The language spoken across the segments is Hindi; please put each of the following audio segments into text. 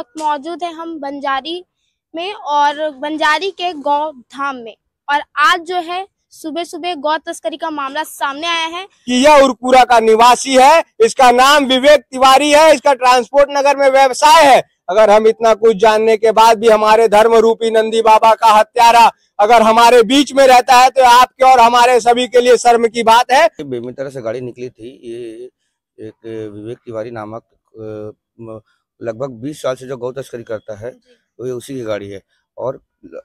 वक्त मौजूद है हम बंजारी में और बंजारी के गौ धाम में। और आज जो है सुबह सुबह गौ तस्करी का मामला सामने आया है कि यह उरपुरा का निवासी है। इसका नाम विवेक तिवारी है। इसका ट्रांसपोर्ट नगर में व्यवसाय है। अगर हम इतना कुछ जानने के बाद भी हमारे धर्म रूपी नंदी बाबा का हत्यारा अगर हमारे बीच में रहता है तो आपके और हमारे सभी के लिए शर्म की बात है। बेमेतरा से गाड़ी निकली थी। ये एक विवेक तिवारी नामक लगभग 20 साल से जो गौ तस्करी करता है तो ये उसी की गाड़ी है। और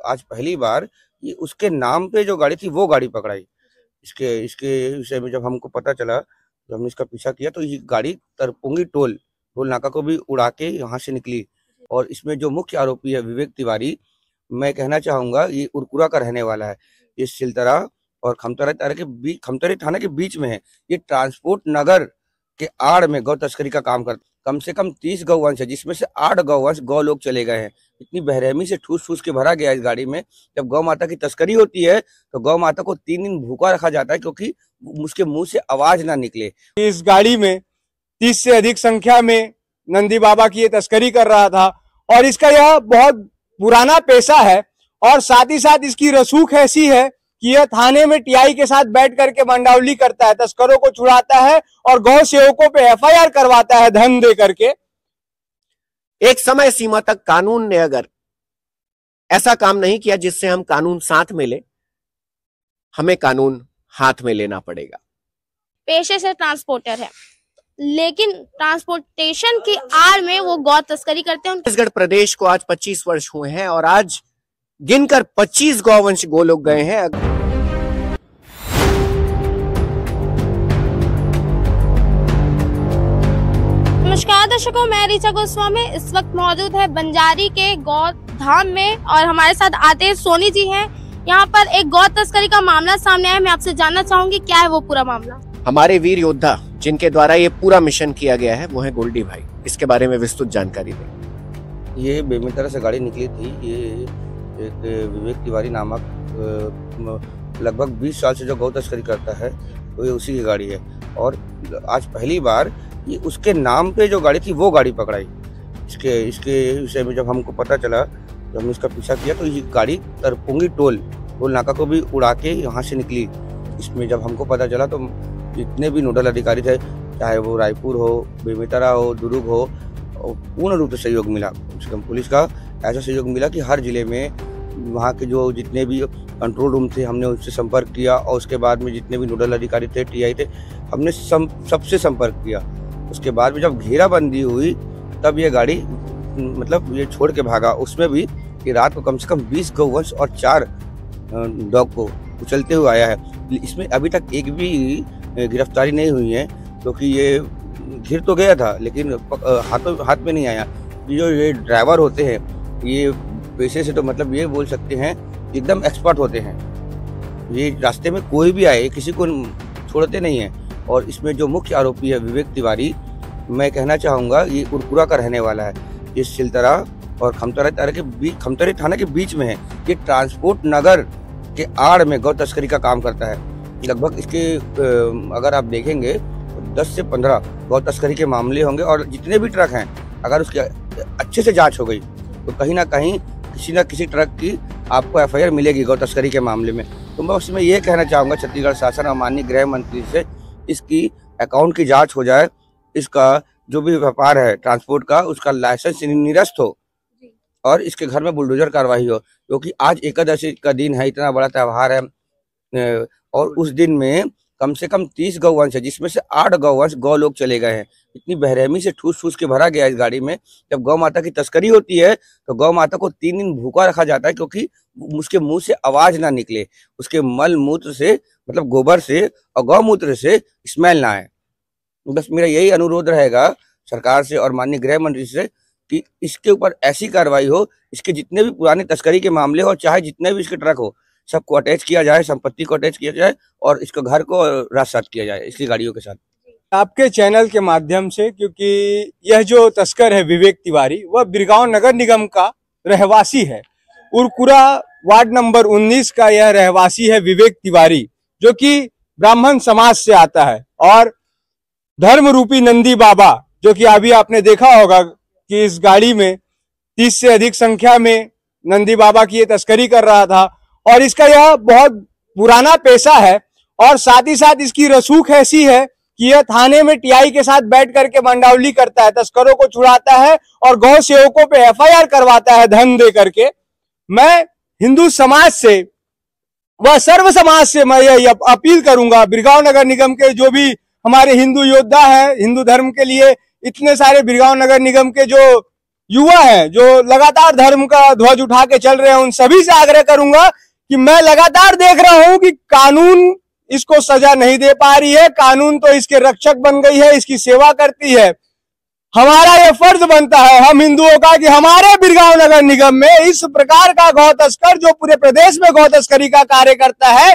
आज पहली बार ये उसके नाम पे जो गाड़ी थी वो गाड़ी पकड़ाई। इसके विषय में जब हमको पता चला, जब हमने इसका पीछा किया तो ये गाड़ी तरपुंगी टोल नाका को भी उड़ा के यहाँ से निकली। और इसमें जो मुख्य आरोपी है विवेक तिवारी, मैं कहना चाहूंगा ये उरपुरा का रहने वाला है। ये सिलतरा और खमतरी थाना के बीच में है। ये ट्रांसपोर्ट नगर के आड़ में गौ तस्करी का काम करता। कम से कम 30 गौवंश है, जिसमें से 8 गौवंश गौ लोग चले गए हैं। इतनी बेरहमी से ठूस ठूस के भरा गया इस गाड़ी में। जब गौ माता की तस्करी होती है तो गौ माता को 3 दिन भूखा रखा जाता है, क्योंकि उसके मुंह से आवाज ना निकले। इस गाड़ी में 30 से अधिक संख्या में नंदी बाबा की ये तस्करी कर रहा था और इसका यह बहुत पुराना पेशा है। और साथ ही साथ इसकी रसूख ऐसी है कि यह थाने में टीआई के साथ बैठ करके मंडावली करता है, तस्करों को छुड़ाता है और गौ सेवकों पे एफआईआर करवाता है धन दे करके। एक समय सीमा तक कानून ने अगर ऐसा काम नहीं किया जिससे हम कानून साथ में ले, हमें कानून हाथ में लेना पड़ेगा। पेशे से ट्रांसपोर्टर है, लेकिन ट्रांसपोर्टेशन की आड़ में वो गौ तस्करी करते हैं। छत्तीसगढ़ प्रदेश को आज 25 वर्ष हुए हैं और आज गिनकर 25 गौवंश गोलोक गए हैं। नमस्कार दर्शकों, मैं ऋचा गोस्वामी इस वक्त मौजूद है बंजारी के गौ धाम में और हमारे साथ आतेश सोनी जी हैं। यहाँ पर एक गौ तस्करी का मामला सामने आया। मैं आपसे जानना चाहूंगी क्या है वो पूरा मामला। हमारे वीर योद्धा जिनके द्वारा ये पूरा मिशन किया गया है वो है गोल्डी भाई। इसके बारे में विस्तृत जानकारी दें। ये बेमेतरा से गाड़ी निकली थी। ये एक विवेक तिवारी नामक लगभग 20 साल से जो गौ तस्करी करता है तो ये उसी की गाड़ी है। और आज पहली बार ये उसके नाम पे जो गाड़ी थी वो गाड़ी पकड़ाई। इसके विषय में जब हमको पता चला, जब हमने इसका पीछा किया तो ये गाड़ी तरपुंगी टोल नाका को भी उड़ा के यहाँ से निकली। इसमें जब हमको पता चला तो जितने भी नोडल अधिकारी थे, चाहे वो रायपुर हो, बेमेतरा हो, दुर्ग हो, पूर्ण रूप से सहयोग मिला। कम से कम पुलिस का ऐसा सहयोग मिला कि हर जिले में वहाँ के जो जितने भी कंट्रोल रूम थे हमने उनसे संपर्क किया। और उसके बाद में जितने भी नोडल अधिकारी थे, टीआई थे, हमने सबसे संपर्क किया। उसके बाद में जब घेराबंदी हुई तब ये गाड़ी मतलब ये छोड़ के भागा। उसमें भी कि रात को कम से कम 20 गौवंश और 4 डॉग को उछलते हुए आया है। इसमें अभी तक एक भी गिरफ्तारी नहीं हुई है, क्योंकि ये घिर तो गया था लेकिन हाथ में नहीं आया। ये ड्राइवर होते हैं, ये पेशे से तो मतलब ये बोल सकते हैं एकदम एक्सपर्ट होते हैं। ये रास्ते में कोई भी आए किसी को छोड़ते नहीं है। और इसमें जो मुख्य आरोपी है विवेक तिवारी, मैं कहना चाहूँगा ये उरपुरा का रहने वाला है। ये सिलतरा और खमतरी थाना के बीच में है। ये ट्रांसपोर्ट नगर के आड़ में गौ तस्करी का काम करता है। लगभग इसके अगर आप देखेंगे तो 10 से 15 गौ तस्करी के मामले होंगे। और जितने भी ट्रक हैं, अगर उसकी अच्छे से जांच हो गई तो कहीं ना कहीं किसी न किसी ट्रक की आपको एफआईआर मिलेगी गौ तस्करी के मामले में। तो मैं उसमें ये कहना चाहूँगा छत्तीसगढ़ शासन और माननीय गृह मंत्री से इसकी अकाउंट की जांच हो जाए। इसका जो भी व्यापार है ट्रांसपोर्ट का, उसका लाइसेंस निरस्त हो और इसके घर में बुलडोजर कार्रवाई हो। क्योंकि आज एकादशी का दिन है, इतना बड़ा त्यौहार है और उस दिन में कम से कम 30 गौवंश है, जिसमें से 8 गौवंश गौ लोग चले गए हैं। इतनी बेरहमी से ठूस ठूस के भरा गया इस गाड़ी में। जब गौ माता की तस्करी होती है तो गौ माता को 3 दिन भूखा रखा जाता है, क्योंकि उसके मुंह से आवाज ना निकले, उसके मल मूत्र से मतलब गोबर से और गौमूत्र से स्मेल ना आए। बस मेरा यही अनुरोध रहेगा सरकार से और माननीय गृह मंत्री से कि इसके ऊपर ऐसी कार्रवाई हो, इसके जितने भी पुराने तस्करी के मामले हो, चाहे जितने भी इसके ट्रक हो, सबको अटैच किया जाए, संपत्ति को अटैच किया जाए और इसके घर को रात-सात किया जाए इसकी गाड़ियों के साथ। आपके चैनल के माध्यम से, क्योंकि यह जो तस्कर है विवेक तिवारी, वह बिरगांव नगर निगम का रहवासी है। उरपुरा वार्ड नंबर 19 का यह रहवासी है विवेक तिवारी, जो कि ब्राह्मण समाज से आता है। और धर्म रूपी नंदी बाबा, जो कि अभी आपने देखा होगा कि इस गाड़ी में 30 से अधिक संख्या में नंदी बाबा की ये तस्करी कर रहा था। और इसका यह बहुत पुराना पेशा है और साथ ही साथ इसकी रसूख ऐसी है कि यह थाने में टीआई के साथ बैठ करके मंडावली करता है, तस्करों को छुड़ाता है और गौ सेवकों पे एफआईआर करवाता है धन दे करके। मैं हिंदू समाज से वह सर्व समाज से मैं यह अपील करूंगा, बिरगांव नगर निगम के जो भी हमारे हिंदू योद्धा हैं, हिंदू धर्म के लिए इतने सारे बिरगांव नगर निगम के जो युवा हैं जो लगातार धर्म का ध्वज उठा के चल रहे हैं, उन सभी से आग्रह करूंगा कि मैं लगातार देख रहा हूं कि कानून इसको सजा नहीं दे पा रही है। कानून तो इसके रक्षक बन गई है, इसकी सेवा करती है। हमारा यह फर्ज बनता है हम हिंदुओं का कि हमारे बिरगांव नगर निगम में इस प्रकार का गौ तस्कर जो पूरे प्रदेश में गौ तस्करी का कार्य करता है,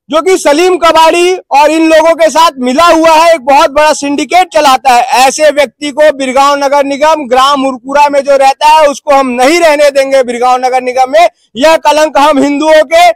जो कि सलीम कबाड़ी और इन लोगों के साथ मिला हुआ है, एक बहुत बड़ा सिंडिकेट चलाता है, ऐसे व्यक्ति को बिरगांव नगर निगम ग्राम उरकुरा में जो रहता है उसको हम नहीं रहने देंगे। बिरगांव नगर निगम में यह कलंक हम हिंदुओं के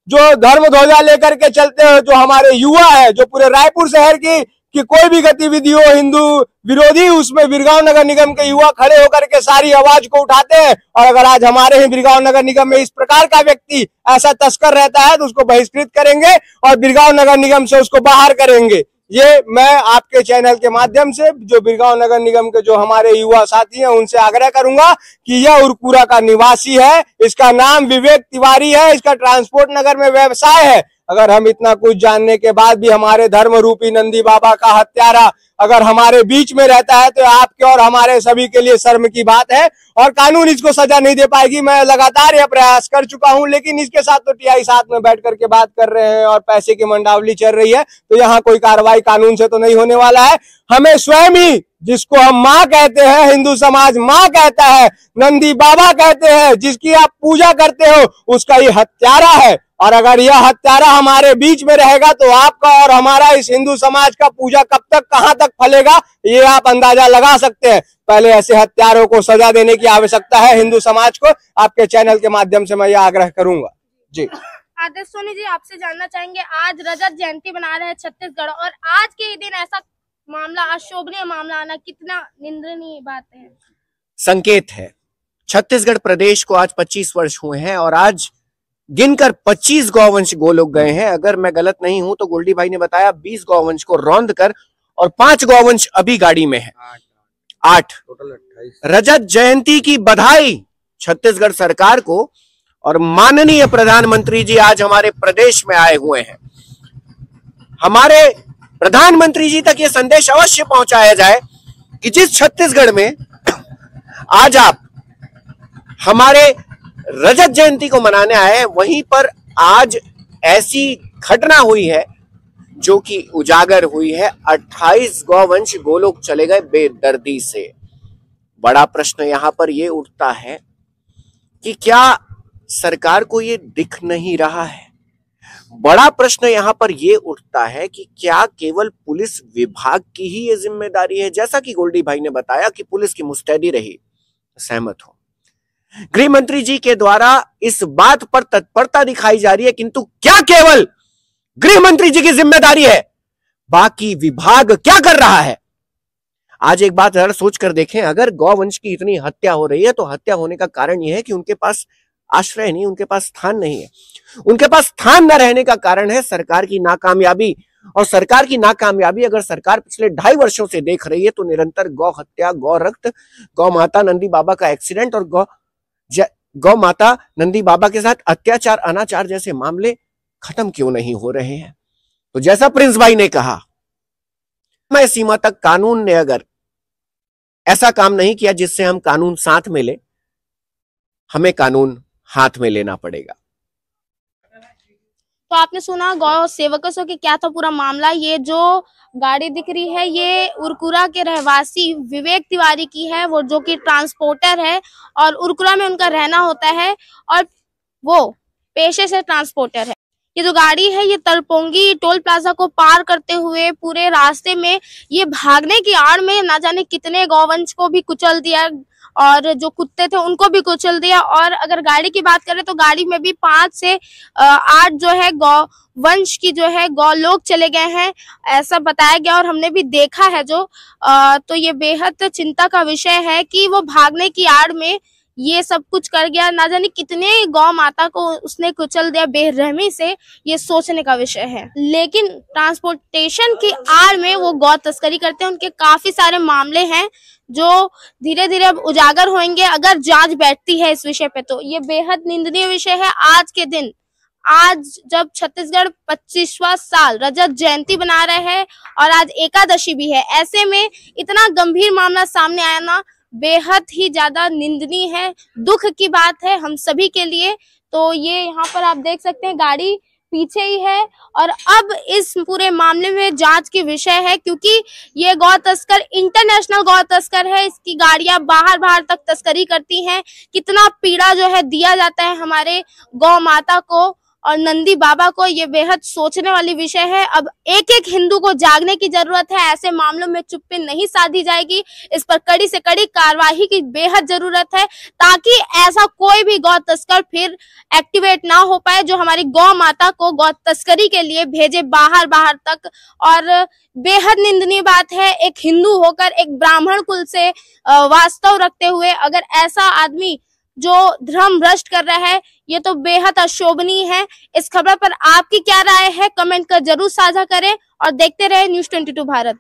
जो धर्म ध्वजा लेकर के चलते हैं, जो हमारे युवा है, जो पूरे रायपुर शहर की कोई भी गतिविधि हो हिंदू विरोधी, उसमें बिरगांव नगर निगम के युवा खड़े होकर के सारी आवाज को उठाते हैं। और अगर आज हमारे ही बिरगांव नगर निगम में इस प्रकार का व्यक्ति ऐसा तस्कर रहता है तो उसको बहिष्कृत करेंगे और बिरगांव नगर निगम से उसको बाहर करेंगे। ये मैं आपके चैनल के माध्यम से जो बिरगांव नगर निगम के जो हमारे युवा साथी हैं उनसे आग्रह करूंगा कि यह उरकुरा का निवासी है, इसका नाम विवेक तिवारी है, इसका ट्रांसपोर्ट नगर में व्यवसाय है। अगर हम इतना कुछ जानने के बाद भी हमारे धर्म रूपी नंदी बाबा का हत्यारा अगर हमारे बीच में रहता है तो आपके और हमारे सभी के लिए शर्म की बात है और कानून इसको सजा नहीं दे पाएगी। मैं लगातार यह प्रयास कर चुका हूं, लेकिन इसके साथ तो टीआई साथ में बैठ करके बात कर रहे हैं और पैसे की मंडावली चल रही है, तो यहाँ कोई कार्रवाई कानून से तो नहीं होने वाला है। हमें स्वयं ही, जिसको हम माँ कहते हैं, हिंदू समाज माँ कहता है, नंदी बाबा कहते हैं, जिसकी आप पूजा करते हो, उसका ये हत्यारा है। और अगर यह हत्यारा हमारे बीच में रहेगा तो आपका और हमारा इस हिंदू समाज का पूजा कब तक कहां तक फलेगा, ये आप अंदाजा लगा सकते हैं। पहले ऐसे हत्यारों को सजा देने की आवश्यकता है हिंदू समाज को। आपके चैनल के माध्यम से मैं यह आग्रह करूंगा। जी आदेश सोनी जी, आपसे जानना चाहेंगे, आज रजत जयंती मना रहे हैं छत्तीसगढ़ और आज के ही दिन ऐसा मामला, अशोभनीय मामला आना कितना निंदनीय बात है। संकेत है, छत्तीसगढ़ प्रदेश को आज 25 वर्ष हुए हैं और आज गिनकर 25 गौवंश गोलोक गए हैं। अगर मैं गलत नहीं हूं तो गोल्डी भाई ने बताया 20 गौवंश को रौंद कर और 5 गौवंश अभी गाड़ी में है, 8 टोटल 28। रजत जयंती की बधाई छत्तीसगढ़ सरकार को। और माननीय प्रधानमंत्री जी आज हमारे प्रदेश में आए हुए हैं। हमारे प्रधानमंत्री जी तक ये संदेश अवश्य पहुंचाया जाए कि जिस छत्तीसगढ़ में आज आप हमारे रजत जयंती को मनाने आए, वहीं पर आज ऐसी घटना हुई है जो कि उजागर हुई है। 28 गौवंश गोलोक चले गए बेदर्दी से। बड़ा प्रश्न यहां पर यह उठता है कि क्या सरकार को यह दिख नहीं रहा है? बड़ा प्रश्न यहां पर यह उठता है कि क्या केवल पुलिस विभाग की ही ये जिम्मेदारी है? जैसा कि गोल्डी भाई ने बताया कि पुलिस की मुस्तैदी रही, सहमत हो। गृह मंत्री जी के द्वारा इस बात पर तत्परता दिखाई जा रही है, किंतु क्या केवल गृह मंत्री जी की जिम्मेदारी है? बाकी विभाग क्या कर रहा है? आज एक बात जरा सोच कर देखें, अगर गौवंश की इतनी हत्या हो रही है तो हत्या होने का कारण यह है कि उनके पास आश्रय नहीं, उनके पास स्थान नहीं है। उनके पास स्थान न रहने का कारण है सरकार की नाकामयाबी। और सरकार की नाकामयाबी अगर सरकार पिछले 2.5 वर्षों से देख रही है तो निरंतर गौ हत्या, गौ रक्त, गौ माता नंदी बाबा का एक्सीडेंट और गौ माता नंदी बाबा के साथ अत्याचार, अनाचार जैसे मामले खत्म क्यों नहीं हो रहे हैं? तो जैसा प्रिंस भाई ने कहा, मैं सीमा तक कानून ने अगर ऐसा काम नहीं किया जिससे हम कानून साथ में ले, हमें कानून हाथ में लेना पड़ेगा। तो आपने सुना गौ सेवकों से कि क्या था पूरा मामला। ये जो गाड़ी दिख रही है ये उरकुरा के रहवासी विवेक तिवारी की है, वो जो कि ट्रांसपोर्टर है और उरकुरा में उनका रहना होता है और वो पेशे से ट्रांसपोर्टर है। ये जो गाड़ी है ये तलपोंगी टोल प्लाजा को पार करते हुए पूरे रास्ते में ये भागने की आड़ में ना जाने कितने गौवंश को भी कुचल दिया और जो कुत्ते थे उनको भी कुचल दिया। और अगर गाड़ी की बात करें तो गाड़ी में भी 5 से 8 जो है गौवंश की जो है गौलोक चले गए हैं, ऐसा बताया गया और हमने भी देखा है जो तो ये बेहद चिंता का विषय है कि वो भागने की आड़ में ये सब कुछ कर गया, ना जाने कितने गौ माता को उसने कुचल दिया बेरहमी से, ये सोचने का विषय है। लेकिन ट्रांसपोर्टेशन की आड़ में वो गौ तस्करी करते हैं। उनके काफी सारे मामले हैं जो धीरे धीरे अब उजागर होंगे अगर जांच बैठती है इस विषय पे। तो ये बेहद निंदनीय विषय है। आज के दिन, आज जब छत्तीसगढ़ 25वां साल रजत जयंती बना रहे हैं और आज एकादशी भी है, ऐसे में इतना गंभीर मामला सामने आया ना, बेहद ही ज्यादा निंदनीय है, दुख की बात है हम सभी के लिए। तो ये यहाँ पर आप देख सकते हैं, गाड़ी पीछे ही है और अब इस पूरे मामले में जांच की विषय है, क्योंकि ये गौ तस्कर इंटरनेशनल गौ तस्कर है। इसकी गाड़ियां बाहर तक तस्करी करती हैं। कितना पीड़ा जो है दिया जाता है हमारे गौ माता को और नंदी बाबा को, ये बेहद सोचने वाली विषय है। अब एक एक हिंदू को जागने की जरूरत है। ऐसे मामलों में चुप्पी नहीं साधी जाएगी। इस पर कड़ी से कड़ी कार्रवाई की बेहद जरूरत है, ताकि ऐसा कोई भी गौ तस्कर फिर एक्टिवेट ना हो पाए जो हमारी गौ माता को गौ तस्करी के लिए भेजे बाहर तक। और बेहद निंदनीय बात है, एक हिंदू होकर एक ब्राह्मण कुल से वास्तव रखते हुए अगर ऐसा आदमी जो धर्म भ्रष्ट कर रहा है, ये तो बेहद अशोभनीय है। इस खबर पर आपकी क्या राय है, कमेंट कर जरूर साझा करें और देखते रहे न्यूज़ 22 भारत।